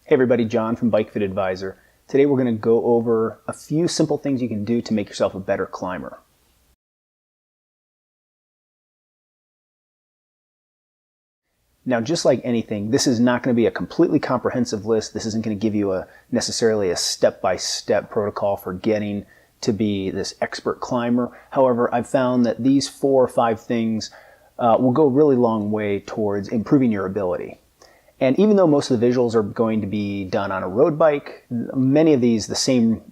Hey everybody, John from Bike Fit Advisor. Today we're going to go over a few simple things you can do to make yourself a better climber. Now, just like anything, this is not going to be a completely comprehensive list. This isn't going to give you necessarily a step-by-step protocol for getting to be this expert climber. However, I've found that these 4 or 5 things will go a really long way towards improving your ability. And even though most of the visuals are going to be done on a road bike, many of these, the same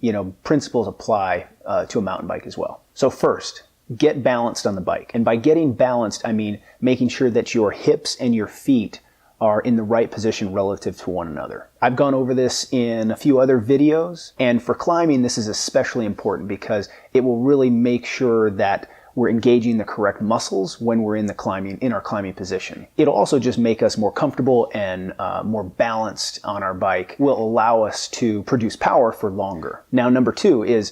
principles apply to a mountain bike as well. So first, get balanced on the bike. And by getting balanced, I mean making sure that your hips and your feet are in the right position relative to one another. I've gone over this in a few other videos, and for climbing, this is especially important because it will really make sure that we're engaging the correct muscles when we're in our climbing position. It'll also just make us more comfortable and more balanced on our bike, will allow us to produce power for longer. Now, number 2 is,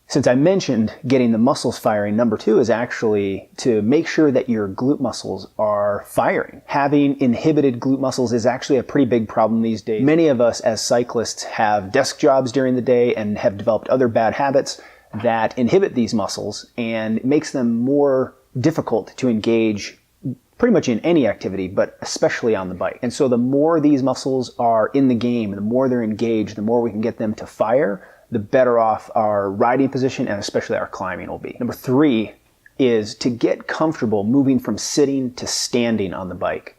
since I mentioned getting the muscles firing, number 2 is actually to make sure that your glute muscles are firing. Having inhibited glute muscles is actually a pretty big problem these days. Many of us as cyclists have desk jobs during the day and have developed other bad habits that inhibit these muscles, and it makes them more difficult to engage pretty much in any activity, but especially on the bike. And so the more these muscles are in the game, the more they're engaged, the more we can get them to fire, the better off our riding position and especially our climbing will be. Number 3 is to get comfortable moving from sitting to standing on the bike,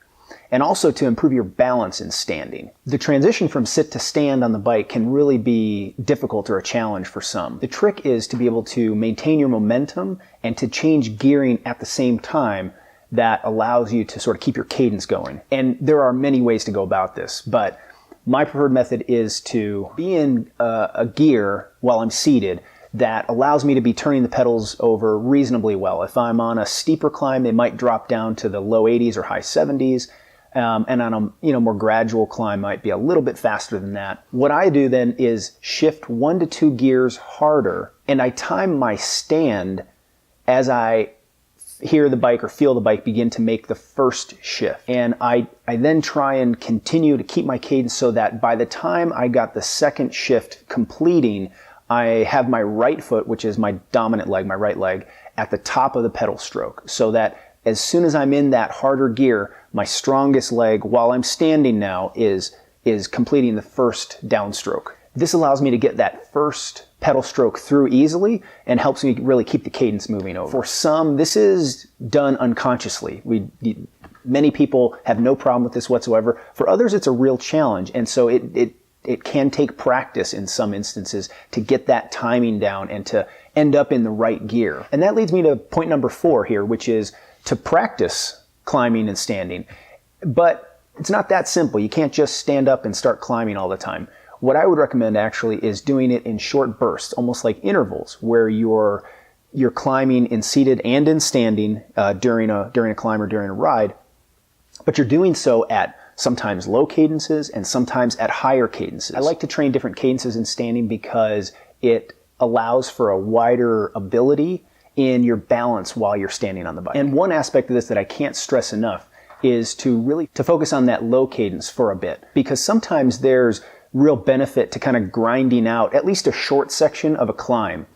and also to improve your balance in standing. The transition from sit to stand on the bike can really be difficult or a challenge for some. The trick is to be able to maintain your momentum and to change gearing at the same time that allows you to sort of keep your cadence going. And there are many ways to go about this, but my preferred method is to be in a gear while I'm seated that allows me to be turning the pedals over reasonably well. If I'm on a steeper climb, they might drop down to the low 80s or high 70s. And on a more gradual climb might be a little bit faster than that. What I do then is shift 1 to 2 gears harder, and I time my stand as I hear the bike or feel the bike begin to make the first shift. And I then try and continue to keep my cadence so that by the time I got the second shift completing, I have my right foot, which is my dominant leg, my right leg, at the top of the pedal stroke, so that as soon as I'm in that harder gear, my strongest leg, while I'm standing now, is completing the first downstroke. This allows me to get that first pedal stroke through easily and helps me really keep the cadence moving over. For some, this is done unconsciously. Many people have no problem with this whatsoever. For others, it's a real challenge, and so it can take practice in some instances to get that timing down and to end up in the right gear. And that leads me to point number 4 here, which is to practice climbing and standing. But it's not that simple. You can't just stand up and start climbing all the time. What I would recommend actually is doing it in short bursts, almost like intervals, where you're climbing in seated and in standing during a climb or during a ride, but you're doing so at sometimes low cadences and sometimes at higher cadences. I like to train different cadences in standing because it allows for a wider ability in your balance while you're standing on the bike. And one aspect of this that I can't stress enough is to focus on that low cadence for a bit, because sometimes there's real benefit to kind of grinding out at least a short section of a climb.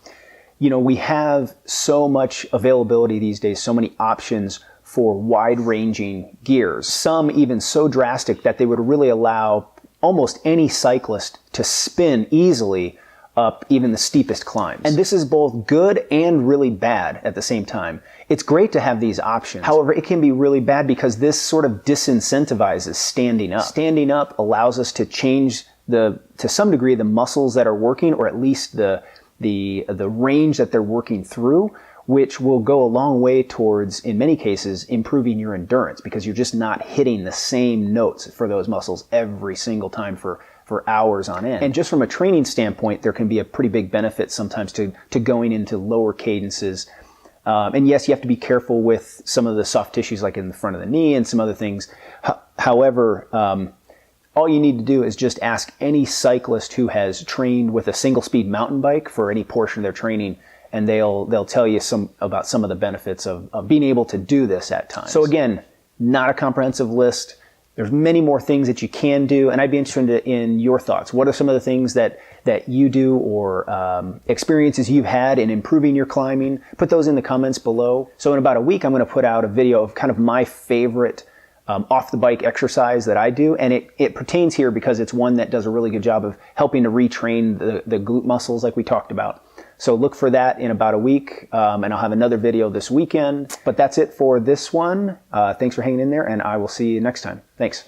We have so much availability these days, so many options for wide-ranging gears, some even so drastic that they would really allow almost any cyclist to spin easily up even the steepest climbs. And this is both good and really bad at the same time. It's great to have these options. However, it can be really bad because this sort of disincentivizes standing up. Standing up allows us to change to some degree the muscles that are working, or at least the range that they're working through, which will go a long way towards, in many cases, improving your endurance, because you're just not hitting the same notes for those muscles every single time for hours on end. And just from a training standpoint, there can be a pretty big benefit sometimes to going into lower cadences. And yes, you have to be careful with some of the soft tissues like in the front of the knee and some other things. However, all you need to do is just ask any cyclist who has trained with a single-speed mountain bike for any portion of their training, and they'll tell you about some of the benefits of being able to do this at times. So again, not a comprehensive list. There's many more things that you can do, and I'd be interested in your thoughts. What are some of the things that you do or experiences you've had in improving your climbing? Put those in the comments below. So in about a week, I'm going to put out a video of kind of my favorite off the bike exercise that I do, and it pertains here because it's one that does a really good job of helping to retrain the glute muscles like we talked about. So look for that in about a week, and I'll have another video this weekend. But that's it for this one. Thanks for hanging in there, and I will see you next time. Thanks.